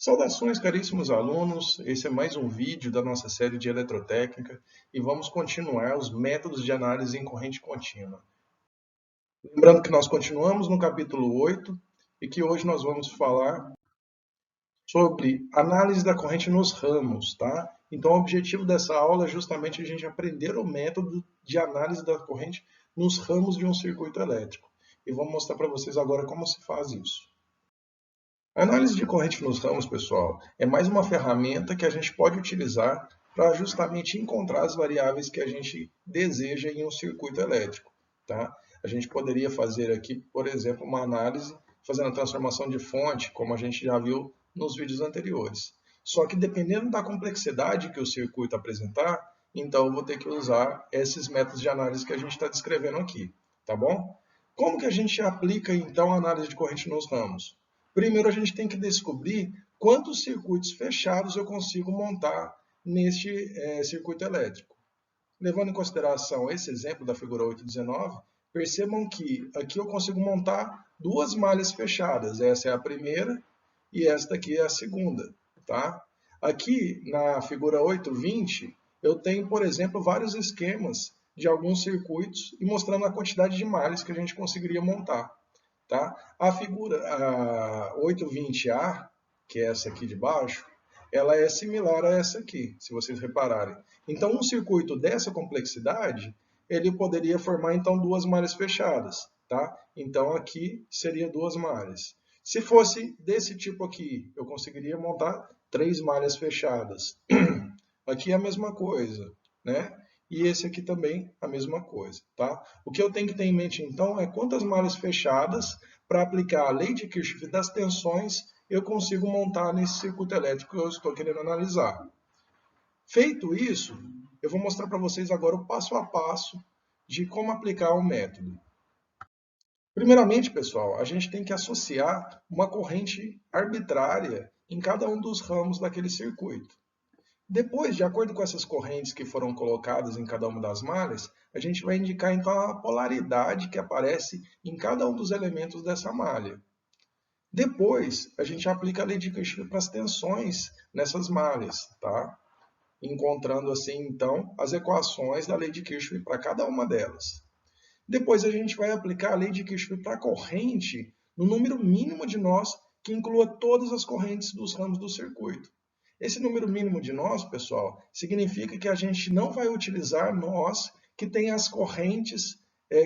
Saudações, caríssimos alunos. Esse é mais um vídeo da nossa série de eletrotécnica e vamos continuar os métodos de análise em corrente contínua. Lembrando que nós continuamos no capítulo 8 e que hoje nós vamos falar sobre análise da corrente nos ramos, tá? Então, o objetivo dessa aula é justamente a gente aprender o método de análise da corrente nos ramos de um circuito elétrico. E vou mostrar para vocês agora como se faz isso. A análise de corrente nos ramos, pessoal, é mais uma ferramenta que a gente pode utilizar para justamente encontrar as variáveis que a gente deseja em um circuito elétrico. Tá? A gente poderia fazer aqui, por exemplo, uma análise fazendo a transformação de fonte, como a gente já viu nos vídeos anteriores. Só que dependendo da complexidade que o circuito apresentar, então eu vou ter que usar esses métodos de análise que a gente está descrevendo aqui. Tá bom? Como que a gente aplica, então, a análise de corrente nos ramos? Primeiro, a gente tem que descobrir quantos circuitos fechados eu consigo montar neste circuito elétrico. Levando em consideração esse exemplo da figura 8.19, percebam que aqui eu consigo montar duas malhas fechadas. Essa é a primeira e esta aqui é a segunda. Tá? Aqui na figura 8.20, eu tenho, por exemplo, vários esquemas de alguns circuitos e mostrando a quantidade de malhas que a gente conseguiria montar. Tá? A figura 820A, que é essa aqui de baixo, ela é similar a essa aqui, se vocês repararem. Então, um circuito dessa complexidade, ele poderia formar, então, duas malhas fechadas. Tá? Então, aqui seria duas malhas. Se fosse desse tipo aqui, eu conseguiria montar três malhas fechadas. Aqui é a mesma coisa, né? E esse aqui também a mesma coisa, tá? O que eu tenho que ter em mente, então, é quantas malhas fechadas, para aplicar a lei de Kirchhoff das tensões, eu consigo montar nesse circuito elétrico que eu estou querendo analisar. Feito isso, eu vou mostrar para vocês agora o passo a passo de como aplicar o método. Primeiramente, pessoal, a gente tem que associar uma corrente arbitrária em cada um dos ramos daquele circuito. Depois, de acordo com essas correntes que foram colocadas em cada uma das malhas, a gente vai indicar então a polaridade que aparece em cada um dos elementos dessa malha. Depois, a gente aplica a lei de Kirchhoff para as tensões nessas malhas, tá? Encontrando assim então as equações da lei de Kirchhoff para cada uma delas. Depois a gente vai aplicar a lei de Kirchhoff para a corrente no número mínimo de nós que inclua todas as correntes dos ramos do circuito. Esse número mínimo de nós, pessoal, significa que a gente não vai utilizar nós que tem as correntes,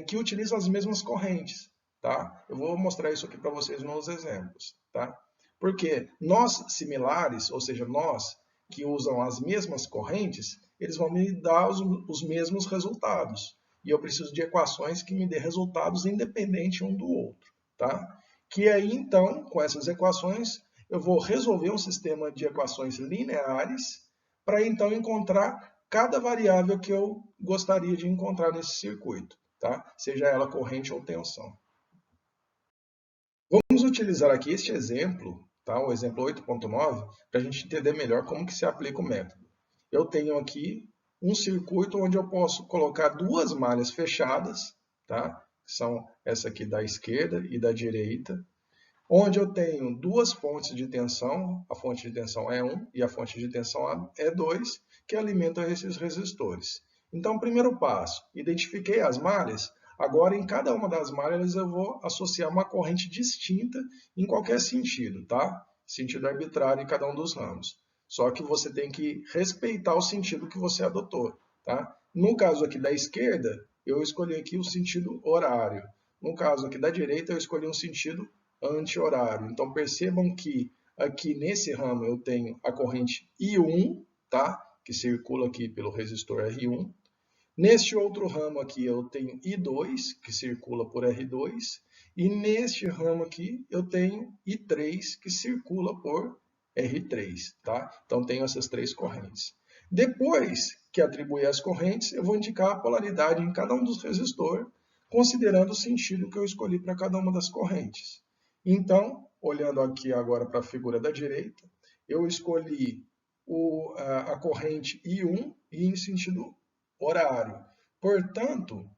que utilizam as mesmas correntes. Tá? Eu vou mostrar isso aqui para vocês nos exemplos. Tá? Porque nós similares, ou seja, nós que usam as mesmas correntes, eles vão me dar os mesmos resultados. E eu preciso de equações que me dê resultados independentes um do outro. Tá? Que aí, então, com essas equações, eu vou resolver um sistema de equações lineares para então encontrar cada variável que eu gostaria de encontrar nesse circuito, tá? Seja ela corrente ou tensão. Vamos utilizar aqui este exemplo, tá? O exemplo 8.9, para a gente entender melhor como que se aplica o método. Eu tenho aqui um circuito onde eu posso colocar duas malhas fechadas, tá? Que são essa aqui da esquerda e da direita, onde eu tenho duas fontes de tensão, a fonte de tensão E1 e a fonte de tensão E2, que alimentam esses resistores. Então, primeiro passo, identifiquei as malhas, agora em cada uma das malhas eu vou associar uma corrente distinta em qualquer sentido, tá? Sentido arbitrário em cada um dos ramos. Só que você tem que respeitar o sentido que você adotou, tá? No caso aqui da esquerda, eu escolhi aqui o sentido horário. No caso aqui da direita, eu escolhi um sentido anti-horário. Então, percebam que aqui nesse ramo eu tenho a corrente I1, tá? Que circula aqui pelo resistor R1. Neste outro ramo aqui eu tenho I2, que circula por R2. E neste ramo aqui eu tenho I3, que circula por R3. Tá? Então, tenho essas três correntes. Depois que atribuir as correntes, eu vou indicar a polaridade em cada um dos resistores, considerando o sentido que eu escolhi para cada uma das correntes. Então, olhando aqui agora para a figura da direita, eu escolhi a corrente I1 e em sentido horário. Portanto,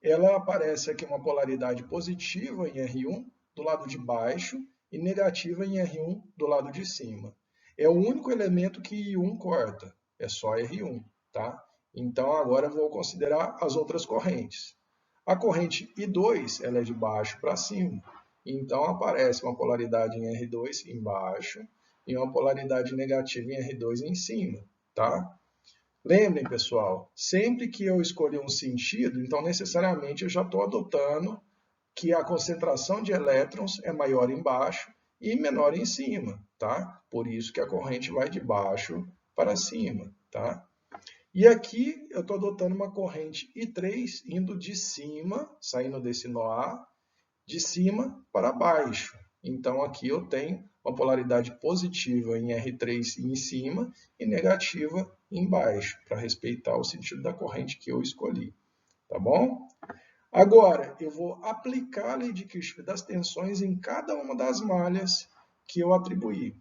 ela aparece aqui uma polaridade positiva em R1 do lado de baixo e negativa em R1 do lado de cima. É o único elemento que I1 corta, é só R1, tá? Então agora eu vou considerar as outras correntes. A corrente I2 ela é de baixo para cima, então aparece uma polaridade em R2 embaixo e uma polaridade negativa em R2 em cima, tá? Lembrem, pessoal, sempre que eu escolher um sentido, então necessariamente eu já estou adotando que a concentração de elétrons é maior embaixo e menor em cima, tá? Por isso que a corrente vai de baixo para cima, tá? E aqui eu estou adotando uma corrente I3 indo de cima, saindo desse nó A, de cima para baixo. Então aqui eu tenho uma polaridade positiva em R3 em cima e negativa embaixo, para respeitar o sentido da corrente que eu escolhi, tá bom? Agora, eu vou aplicar a lei de Kirchhoff das tensões em cada uma das malhas que eu atribuí.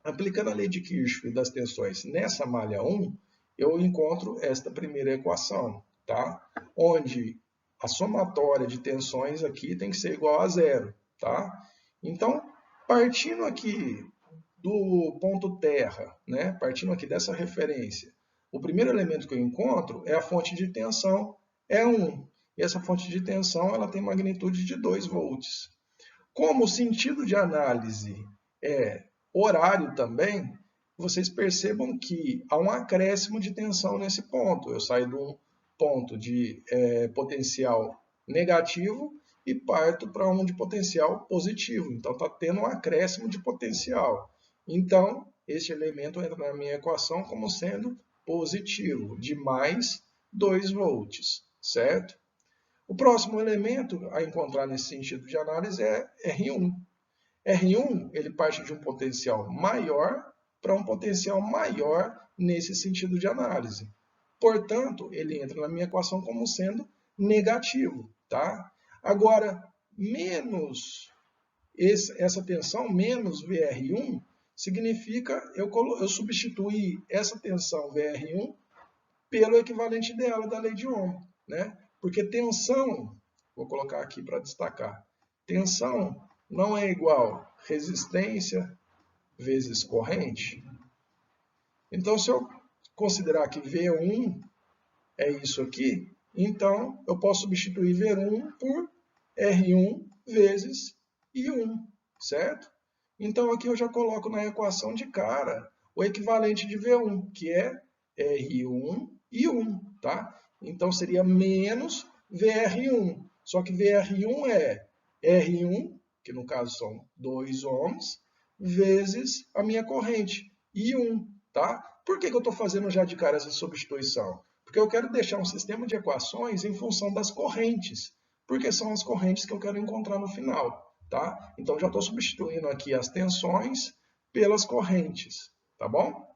Aplicando a lei de Kirchhoff das tensões nessa malha 1, eu encontro esta primeira equação, tá? Onde a somatória de tensões aqui tem que ser igual a zero, tá? Então, partindo aqui do ponto terra, né? Partindo aqui dessa referência, o primeiro elemento que eu encontro é a fonte de tensão, E1. E essa fonte de tensão ela tem magnitude de 2 volts. Como o sentido de análise é horário também, vocês percebam que há um acréscimo de tensão nesse ponto. Eu saio de um ponto de potencial negativo e parto para um de potencial positivo. Então, está tendo um acréscimo de potencial. Então, este elemento entra na minha equação como sendo positivo, de mais 2 volts, certo? O próximo elemento a encontrar nesse sentido de análise é R1. R1 ele parte de um potencial maior para um potencial maior nesse sentido de análise. Portanto, ele entra na minha equação como sendo negativo, tá? Agora, menos essa tensão, menos VR1, significa eu substituir essa tensão VR1 pelo equivalente dela da lei de Ohm, né? Porque tensão, vou colocar aqui para destacar, tensão não é igual resistência vezes corrente. Então, se eu considerar que V1 é isso aqui, então eu posso substituir V1 por R1 vezes I1, certo? Então, aqui eu já coloco na equação de cara o equivalente de V1, que é R1 I1, tá? Então, seria menos VR1. Só que VR1 é R1, que no caso são 2 ohms, vezes a minha corrente, I1, tá? Por que eu estou fazendo já de cara essa substituição? Porque eu quero deixar um sistema de equações em função das correntes, porque são as correntes que eu quero encontrar no final, tá? Então, já estou substituindo aqui as tensões pelas correntes, tá bom?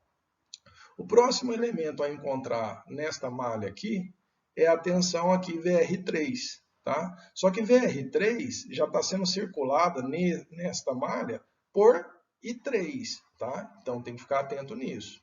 O próximo elemento a encontrar nesta malha aqui é a tensão aqui VR3, tá? Só que VR3 já está sendo circulada nesta malha por I3, tá? Então tem que ficar atento nisso.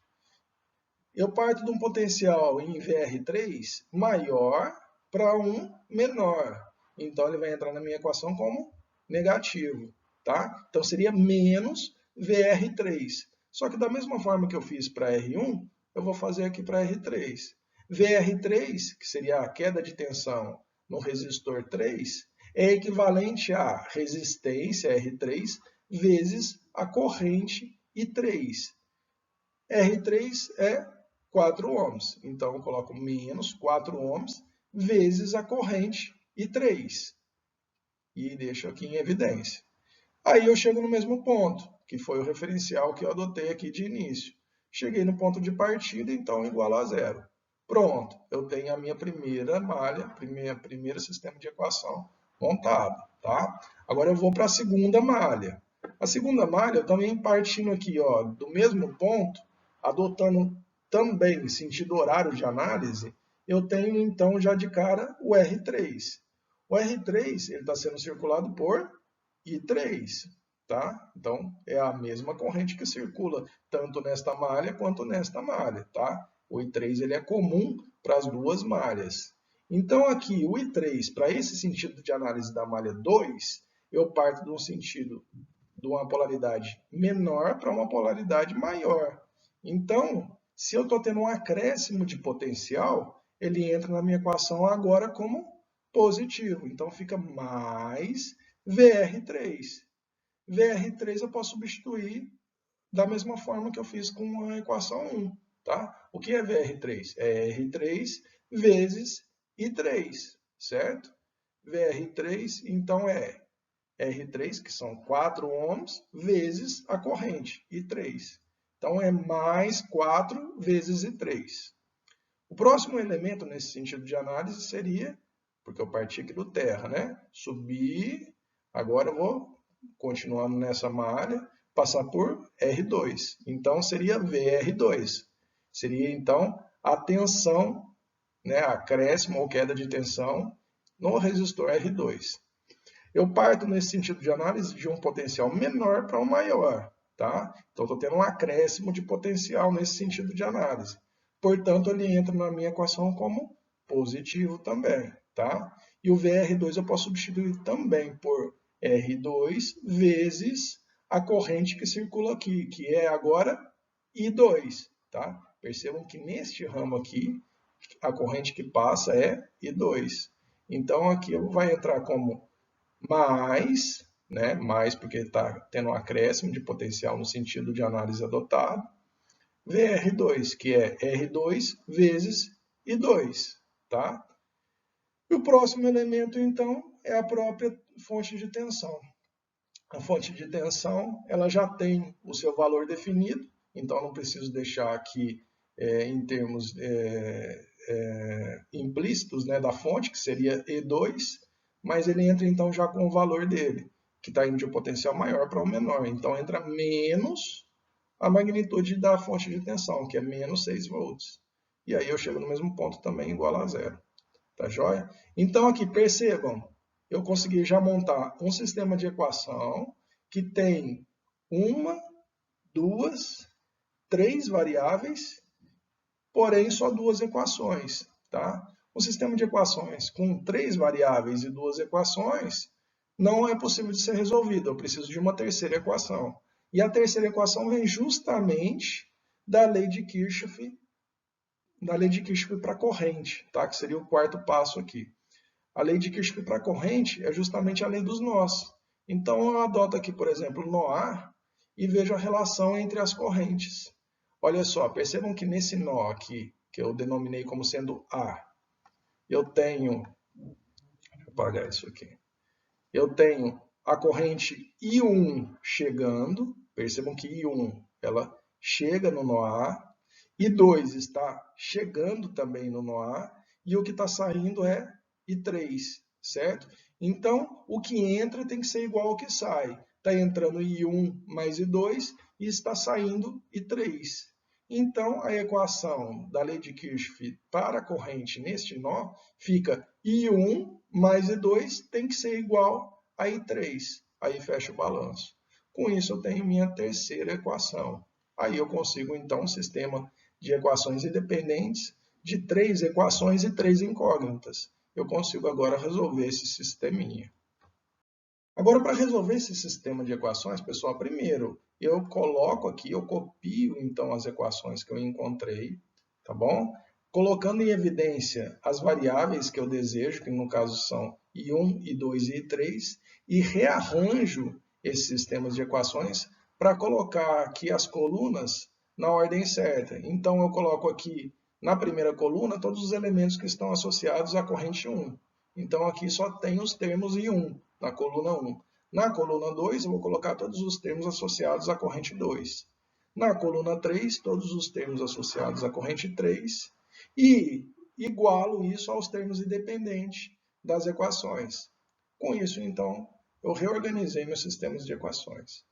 Eu parto de um potencial em VR3 maior para um menor. Então ele vai entrar na minha equação como negativo, tá? Então seria menos VR3. Só que da mesma forma que eu fiz para R1, eu vou fazer aqui para R3. VR3, que seria a queda de tensão no resistor 3, é equivalente à resistência R3 vezes a corrente I3. R3 é 4 ohms, então eu coloco menos 4 ohms vezes a corrente I3 e deixo aqui em evidência. Aí eu chego no mesmo ponto, que foi o referencial que eu adotei aqui de início. Cheguei no ponto de partida, então igual a zero. Pronto, eu tenho a minha primeira malha, primeiro sistema de equação montado, tá? Agora eu vou para a segunda malha. A segunda malha, eu também partindo aqui, ó, do mesmo ponto, adotando também sentido horário de análise, eu tenho então já de cara o R3. O R3 está sendo circulado por I3, tá? Então, é a mesma corrente que circula tanto nesta malha quanto nesta malha, tá? O I3 ele é comum para as duas malhas. Então, aqui, o I3, para esse sentido de análise da malha 2, eu parto de um sentido de uma polaridade menor para uma polaridade maior. Então, se eu estou tendo um acréscimo de potencial, ele entra na minha equação agora como positivo. Então, fica mais VR3. VR3 eu posso substituir da mesma forma que eu fiz com a equação 1. Tá? O que é VR3? É R3 vezes I3, certo? VR3, então, é R3, que são 4 ohms, vezes a corrente, I3. Então, é mais 4 vezes I3. O próximo elemento nesse sentido de análise seria, porque eu parti aqui do terra, né? Subir, agora eu vou continuando nessa malha, passar por R2. Então, seria VR2. Seria, então, a tensão, né, acréscimo ou queda de tensão no resistor R2. Eu parto nesse sentido de análise de um potencial menor para um maior, tá? Então, estou tendo um acréscimo de potencial nesse sentido de análise. Portanto, ele entra na minha equação como positivo também, tá? E o VR2 eu posso substituir também por R2 vezes a corrente que circula aqui, que é agora I2, tá? Percebam que neste ramo aqui, a corrente que passa é I2. Então, aqui vai entrar como mais, né, mais porque está tendo um acréscimo de potencial no sentido de análise adotado, VR2, que é R2 vezes I2, tá? E o próximo elemento, então, é a própria fonte de tensão. A fonte de tensão, ela já tem o seu valor definido, então não preciso deixar aqui em termos implícitos, né, da fonte, que seria E2, mas ele entra então já com o valor dele, que está indo de um potencial maior para um menor. Então entra menos a magnitude da fonte de tensão, que é menos 6 volts. E aí eu chego no mesmo ponto também, igual a zero. Tá joia? Então aqui, percebam, eu consegui já montar um sistema de equação que tem uma, duas, três variáveis, porém só duas equações. Tá? Um sistema de equações com 3 variáveis e 2 equações não é possível de ser resolvido. Eu preciso de uma terceira equação. E a terceira equação vem justamente da lei de Kirchhoff para a corrente, tá? Que seria o quarto passo aqui. A lei de Kirchhoff para a corrente é justamente a lei dos nós. Então, eu adoto aqui, por exemplo, nó A e vejo a relação entre as correntes. Olha só, percebam que nesse nó aqui, que eu denominei como sendo A, eu tenho, deixa eu apagar isso aqui, eu tenho a corrente I1 chegando, percebam que I1 ela chega no nó A, I2 está chegando também no nó A, e o que está saindo é I3, certo? Então, o que entra tem que ser igual ao que sai. Está entrando I1 mais I2 e está saindo I3. Então, a equação da lei de Kirchhoff para a corrente neste nó fica I1 mais I2 tem que ser igual a I3. Aí fecha o balanço. Com isso, eu tenho minha terceira equação. Aí eu consigo, então, um sistema de equações independentes de 3 equações e 3 incógnitas. Eu consigo agora resolver esse sisteminha. Agora, para resolver esse sistema de equações, pessoal, primeiro eu coloco aqui, eu copio então as equações que eu encontrei, tá bom? Colocando em evidência as variáveis que eu desejo, que no caso são I1, I2 e I3, e rearranjo esses sistemas de equações para colocar aqui as colunas na ordem certa. Então, eu coloco aqui na primeira coluna todos os elementos que estão associados à corrente 1. Então, aqui só tem os termos I1 na coluna 1. Na coluna 2, eu vou colocar todos os termos associados à corrente 2. Na coluna 3, todos os termos associados à corrente 3. E igualo isso aos termos independentes das equações. Com isso, então, eu reorganizei meus sistemas de equações.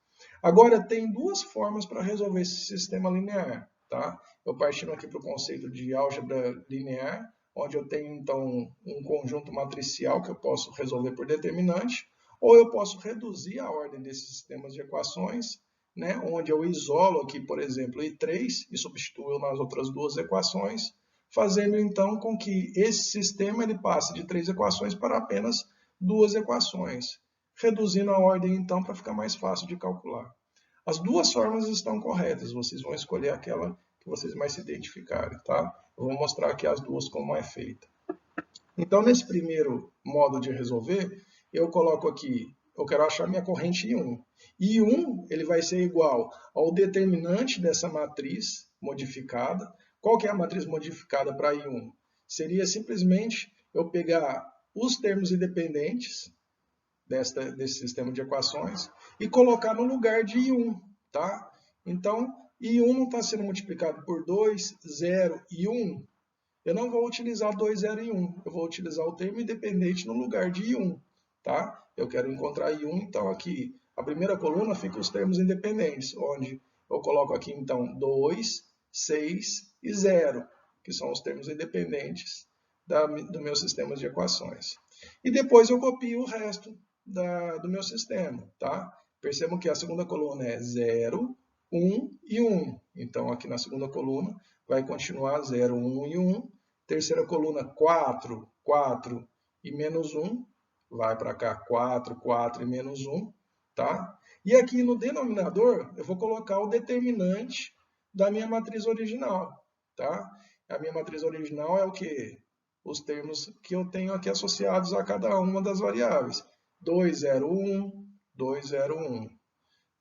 Agora, tem duas formas para resolver esse sistema linear. Tá? Eu partindo aqui para o conceito de álgebra linear, onde eu tenho, então, um conjunto matricial que eu posso resolver por determinante, ou eu posso reduzir a ordem desses sistemas de equações, né, onde eu isolo aqui, por exemplo, I3 e substituo nas outras duas equações, fazendo, então, com que esse sistema ele passe de 3 equações para apenas 2 equações, reduzindo a ordem então para ficar mais fácil de calcular. As duas formas estão corretas, vocês vão escolher aquela que vocês mais se identificarem, tá? Eu vou mostrar aqui as duas como é feita. Então, nesse primeiro modo de resolver, eu coloco aqui, eu quero achar minha corrente I1. I1 ele vai ser igual ao determinante dessa matriz modificada. Qual que é a matriz modificada para I1? Seria simplesmente eu pegar os termos independentes desse sistema de equações e colocar no lugar de I1, tá? Então, I1 não está sendo multiplicado por 2, 0 e 1. Eu não vou utilizar 2, 0 e 1. Eu vou utilizar o termo independente no lugar de I1, tá? Eu quero encontrar I1, então aqui a primeira coluna fica os termos independentes, onde eu coloco aqui então 2, 6 e 0, que são os termos independentes do meu sistema de equações. E depois eu copio o resto do meu sistema, tá? Percebam que a segunda coluna é 0, 1 e 1. Então, aqui na segunda coluna vai continuar 0, 1 e 1. Terceira coluna, 4, 4 e menos 1. Vai para cá, 4, 4 e menos 1. Tá? E aqui no denominador, eu vou colocar o determinante da minha matriz original. Tá? A minha matriz original é o quê? Os termos que eu tenho aqui associados a cada uma das variáveis. 2, 0, 1, 2, 0, 1.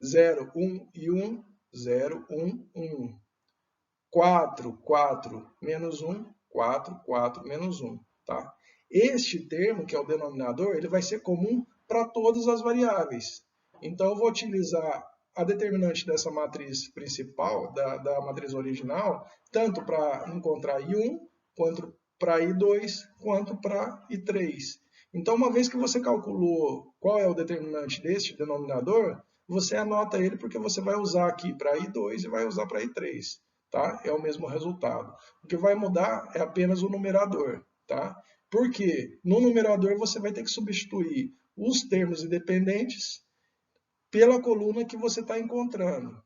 0, 1 e 1, 0, 1, 1. 4, 4, menos 1, 4, 4, menos 1. Tá? Este termo, que é o denominador, ele vai ser comum para todas as variáveis. Então, eu vou utilizar a determinante dessa matriz principal, da matriz original, tanto para encontrar I1, quanto para I2, quanto para I3. Então, uma vez que você calculou qual é o determinante deste denominador, você anota ele porque você vai usar aqui para I2 e vai usar para I3. Tá? É o mesmo resultado. O que vai mudar é apenas o numerador. Tá? Porque no numerador você vai ter que substituir os termos independentes pela coluna que você está encontrando,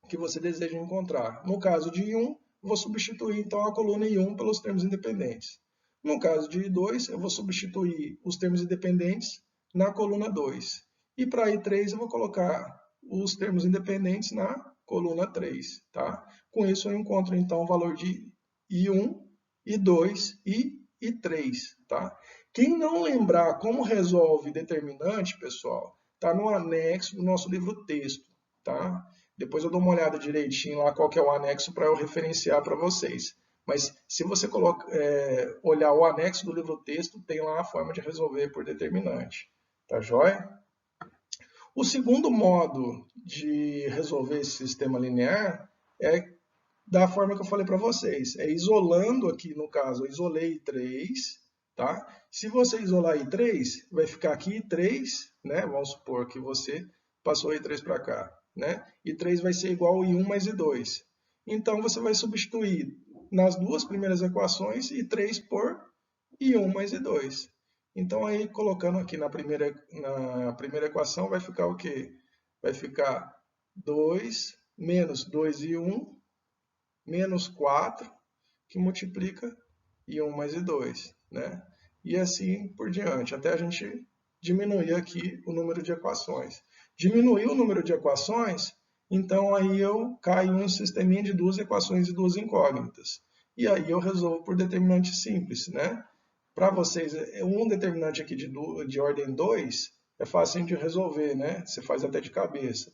que você deseja encontrar. No caso de I1, vou substituir então a coluna I1 pelos termos independentes. No caso de I2, eu vou substituir os termos independentes na coluna 2. E para I3, eu vou colocar os termos independentes na coluna 3. Tá? Com isso, eu encontro então o valor de I1, I2 e I3. Tá? Quem não lembrar como resolve determinante, pessoal, está no anexo do nosso livro texto. Tá? Depois eu dou uma olhada direitinho lá qual que é o anexo para eu referenciar para vocês. Mas se você olhar o anexo do livro texto, tem lá a forma de resolver por determinante. Tá joia? O segundo modo de resolver esse sistema linear é da forma que eu falei para vocês. É isolando aqui, no caso, eu isolei 3. Tá? Se você isolar I3, vai ficar aqui I3, né? Vamos supor que você passou I3 para cá. Né? I3 vai ser igual a I1 mais I2. Então, você vai substituir nas duas primeiras equações I3 por I1 mais I2. Então, aí, colocando aqui na primeira equação, vai ficar o quê? Vai ficar 2 menos 2I1 menos 4, que multiplica I1 mais I2. Né? E assim por diante, até a gente diminuir aqui o número de equações. Diminuir o número de equações, então aí eu caio em um sisteminha de duas equações e duas incógnitas. E aí eu resolvo por determinante simples. Né? Para vocês, um determinante aqui de ordem 2 é fácil de resolver, né? Você faz até de cabeça.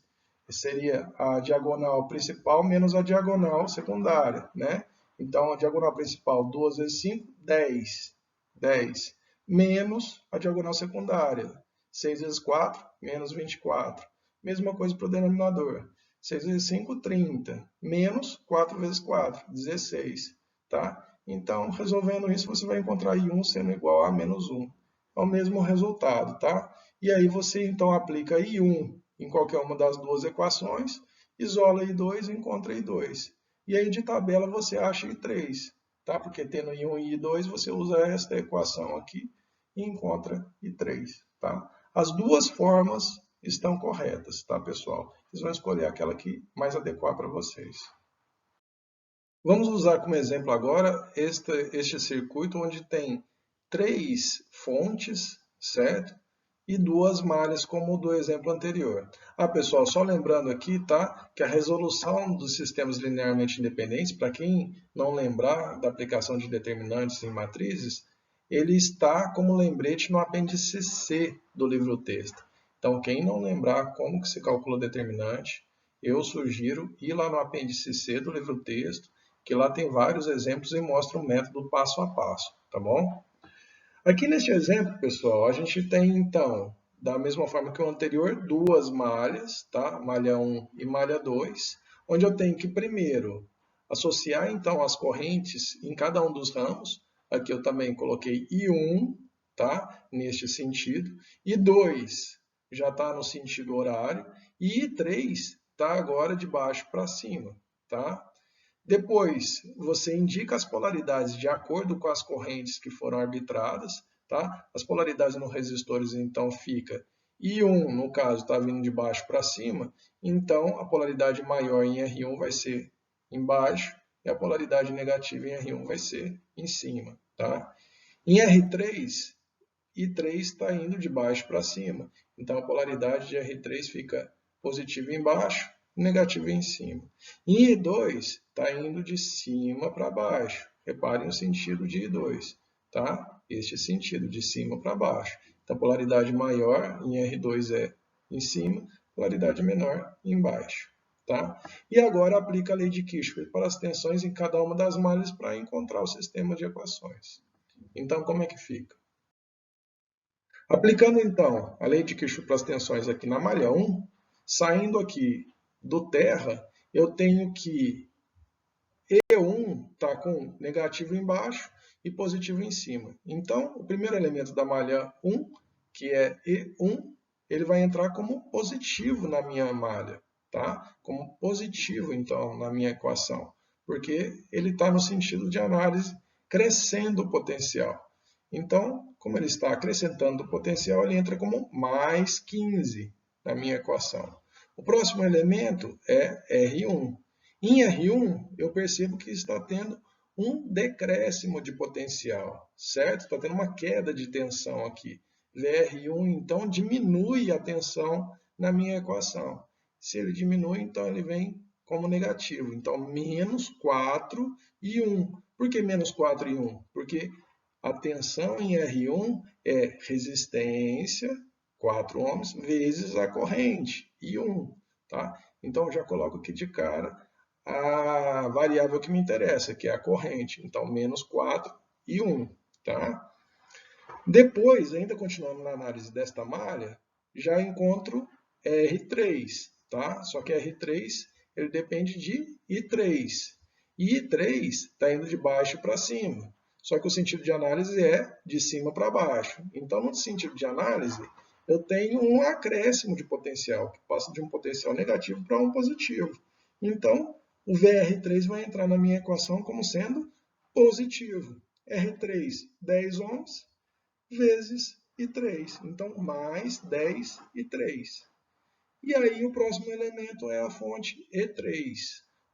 Seria a diagonal principal menos a diagonal secundária. Né? Então, a diagonal principal, 2 vezes 5, 10. 10. Menos a diagonal secundária. 6 vezes 4, menos 24. Mesma coisa para o denominador. 6 vezes 5, 30. Menos 4 vezes 4, 16. Tá? Então, resolvendo isso, você vai encontrar I1 sendo igual a menos 1. É o mesmo resultado. Tá? E aí você, então, aplica I1 em qualquer uma das duas equações, isola I2 e encontra I2. E aí, de tabela, você acha I3. Tá? Porque tendo I1 e I2, você usa esta equação aqui e encontra I3. Tá? As duas formas estão corretas, tá, pessoal? Vocês vão escolher aquela que mais adequar para vocês. Vamos usar como exemplo agora este circuito onde tem 3 fontes, certo? e 2 malhas, como do exemplo anterior. Pessoal, só lembrando aqui, tá, que a resolução dos sistemas linearmente independentes, para quem não lembrar da aplicação de determinantes em matrizes, ele está como lembrete no apêndice C do livro-texto. Então, quem não lembrar como que se calcula determinante, eu sugiro ir lá no apêndice C do livro-texto, que lá tem vários exemplos e mostra o método passo a passo, tá bom? Aqui neste exemplo, pessoal, a gente tem, então, da mesma forma que o anterior, 2 malhas, tá? Malha 1 e malha 2, onde eu tenho que, primeiro, associar, então, as correntes em cada um dos ramos. Aqui eu também coloquei I1, tá? Neste sentido. I2 já está no sentido horário. E I3 está agora de baixo para cima, tá? Depois, você indica as polaridades de acordo com as correntes que foram arbitradas, tá? As polaridades nos resistores, então, fica I1, no caso, está vindo de baixo para cima, então a polaridade maior em R1 vai ser embaixo e a polaridade negativa em R1 vai ser em cima, tá? Em R3, I3 está indo de baixo para cima, então a polaridade de R3 fica positiva embaixo, negativa em cima. Em I2 está indo de cima para baixo. Reparem o sentido de I2, tá? Este sentido, de cima para baixo. Então, polaridade maior em R2 é em cima, polaridade menor embaixo, tá? E agora aplica a lei de Kirchhoff para as tensões em cada uma das malhas para encontrar o sistema de equações. Então, como é que fica? Aplicando, então, a lei de Kirchhoff para as tensões aqui na malha 1, saindo aqui do terra, eu tenho que E1 está com negativo embaixo e positivo em cima. Então, o primeiro elemento da malha 1, que é E1, ele vai entrar como positivo na minha malha, tá? Como positivo, então, na minha equação, porque ele está no sentido de análise crescendo o potencial. Então, como ele está acrescentando o potencial, ele entra como mais 15 na minha equação. O próximo elemento é R1. Em R1, eu percebo que está tendo um decréscimo de potencial, certo? Está tendo uma queda de tensão aqui. VR1, então, diminui a tensão na minha equação. Se ele diminui, então ele vem como negativo. Então, menos 4 e 1. Por que menos 4 e 1? Porque a tensão em R1 é resistência, 4 ohms, vezes a corrente, I1. Tá? Então, eu já coloco aqui de cara a variável que me interessa, que é a corrente. Então, menos 4 e 1. Tá? Depois, ainda continuando na análise desta malha, já encontro R3. Tá? Só que R3 ele depende de I3. E I3 está indo de baixo para cima. Só que o sentido de análise é de cima para baixo. Então, no sentido de análise, eu tenho um acréscimo de potencial, que passa de um potencial negativo para um positivo. Então, o VR3 vai entrar na minha equação como sendo positivo. R3, 10 ohms, vezes I3. Então, mais 10 e 3. E aí, o próximo elemento é a fonte E3,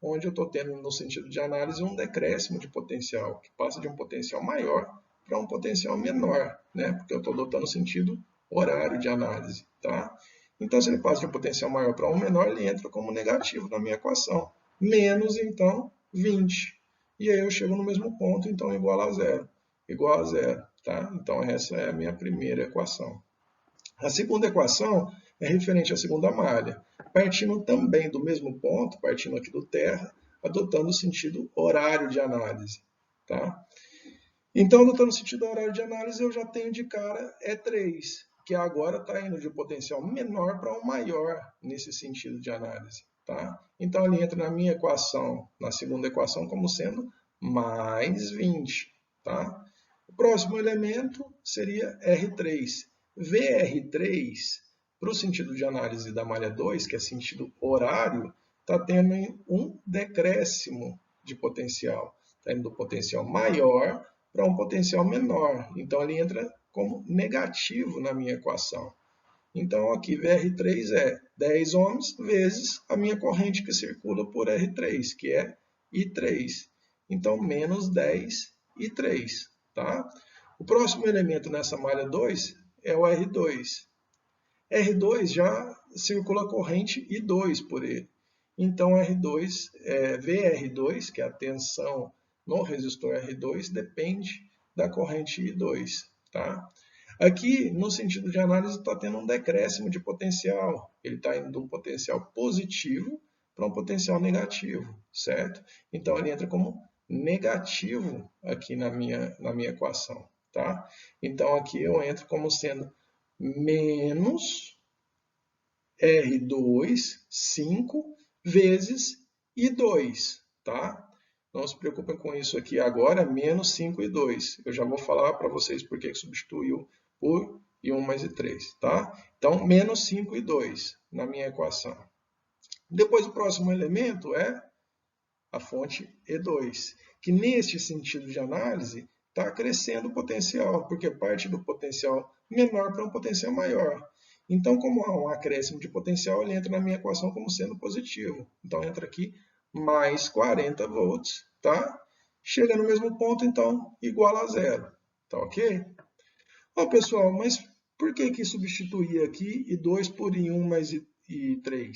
onde eu estou tendo, no sentido de análise, um decréscimo de potencial, que passa de um potencial maior para um potencial menor, né? Porque eu estou adotando o sentido horário de análise. Tá? Então, se ele passa de um potencial maior para um menor, ele entra como negativo na minha equação. Menos, então, 20. E aí eu chego no mesmo ponto, então igual a zero. Igual a zero. Tá? Então, essa é a minha primeira equação. A segunda equação é referente à segunda malha, partindo também do mesmo ponto, partindo aqui do terra, adotando o sentido horário de análise. Tá? Então, adotando o sentido horário de análise, eu já tenho de cara E3, que agora está indo de um potencial menor para um maior nesse sentido de análise. Tá? Então, ele entra na minha equação, na segunda equação, como sendo mais 20. Tá? O próximo elemento seria R3. VR3, para o sentido de análise da malha 2, que é sentido horário, está tendo um decréscimo de potencial. Está indo do potencial maior para um potencial menor. Então, ele entra como negativo na minha equação. Então, aqui, VR3 é 10 ohms vezes a minha corrente que circula por R3, que é I3. Então, menos 10 e 3. Tá? O próximo elemento nessa malha 2 é o R2. R2 já circula corrente I2 por ele. Então, VR2, que é a tensão no resistor R2, depende da corrente I2. Tá? Aqui, no sentido de análise, está tendo um decréscimo de potencial. Ele está indo de um potencial positivo para um potencial negativo, certo? Então, ele entra como negativo aqui na minha equação. Tá? Então, aqui eu entro como sendo menos R2, 5, vezes I2, tá? Não se preocupem com isso aqui agora, menos 5 e 2. Eu já vou falar para vocês por que substituiu por I1 mais I3, tá? Então, menos 5 e 2 na minha equação. Depois, o próximo elemento é a fonte E2, que neste sentido de análise está crescendo o potencial, porque parte do potencial menor para um potencial maior. Então, como há um acréscimo de potencial, ele entra na minha equação como sendo positivo. Então, entra aqui mais 40 volts, tá? Chega no mesmo ponto, então, igual a zero, tá ok? Ó, pessoal, mas por que substituir aqui I2 por I1 mais I3?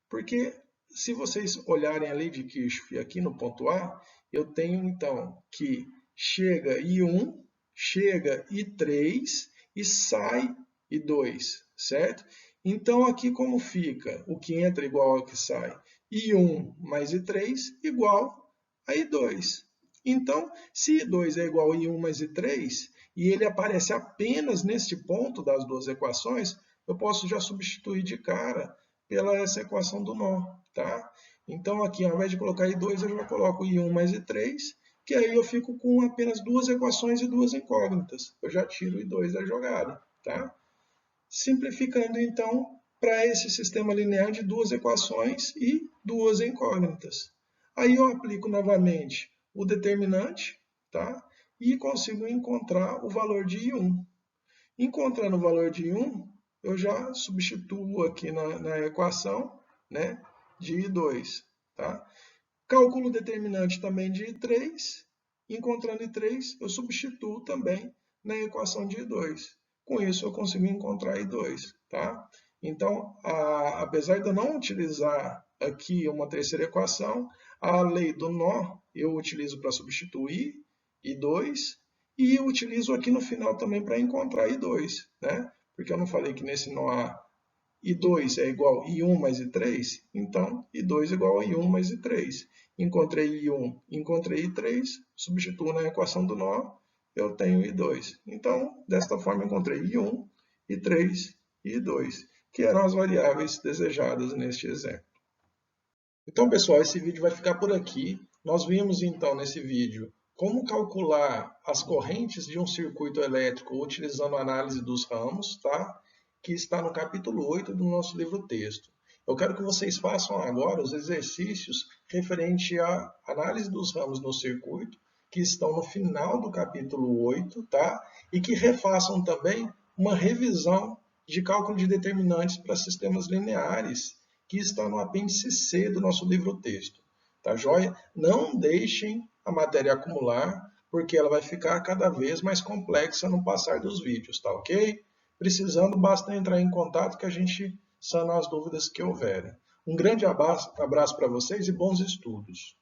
Porque se vocês olharem a lei de Kirchhoff aqui no ponto A, eu tenho então que chega I1, chega I3 e sai I2, certo? Então aqui como fica? O que entra igual ao que sai? I1 mais I3 igual a I2. Então, se I2 é igual a I1 mais I3, e ele aparece apenas neste ponto das duas equações, eu posso já substituir de cara pela essa equação do nó, tá? Então aqui, ao invés de colocar I2, eu já coloco I1 mais I3, que aí eu fico com apenas duas equações e duas incógnitas. Eu já tiro I2 da jogada, tá? Simplificando então para esse sistema linear de duas equações e duas incógnitas. Aí eu aplico novamente o determinante, tá? E consigo encontrar o valor de I1. Encontrando o valor de I1, eu já substituo aqui na equação, né, de I2. Tá? Calculo o determinante também de I3. Encontrando I3, eu substituo também na equação de I2. Com isso, eu consigo encontrar I2. Tá? Então, apesar de eu não utilizar aqui uma terceira equação, a lei do nó eu utilizo para substituir I2 e eu utilizo aqui no final também para encontrar I2, né? Porque eu não falei que nesse nó A I2 é igual a I1 mais I3, então I2 é igual a I1 mais I3. Encontrei I1, encontrei I3, substituo na equação do nó, eu tenho I2. Então, desta forma, encontrei I1, I3 e I2, que eram as variáveis desejadas neste exemplo. Então, pessoal, esse vídeo vai ficar por aqui. Nós vimos, então, nesse vídeo, como calcular as correntes de um circuito elétrico utilizando a análise dos ramos, tá? Que está no capítulo 8 do nosso livro-texto. Eu quero que vocês façam agora os exercícios referentes à análise dos ramos no circuito, que estão no final do capítulo 8, tá? E que refaçam também uma revisão de cálculo de determinantes para sistemas lineares, que está no apêndice C do nosso livro-texto. Tá joia? Não deixem a matéria acumular, porque ela vai ficar cada vez mais complexa no passar dos vídeos, tá ok? Precisando, basta entrar em contato que a gente sana as dúvidas que houverem. Um grande abraço para vocês e bons estudos.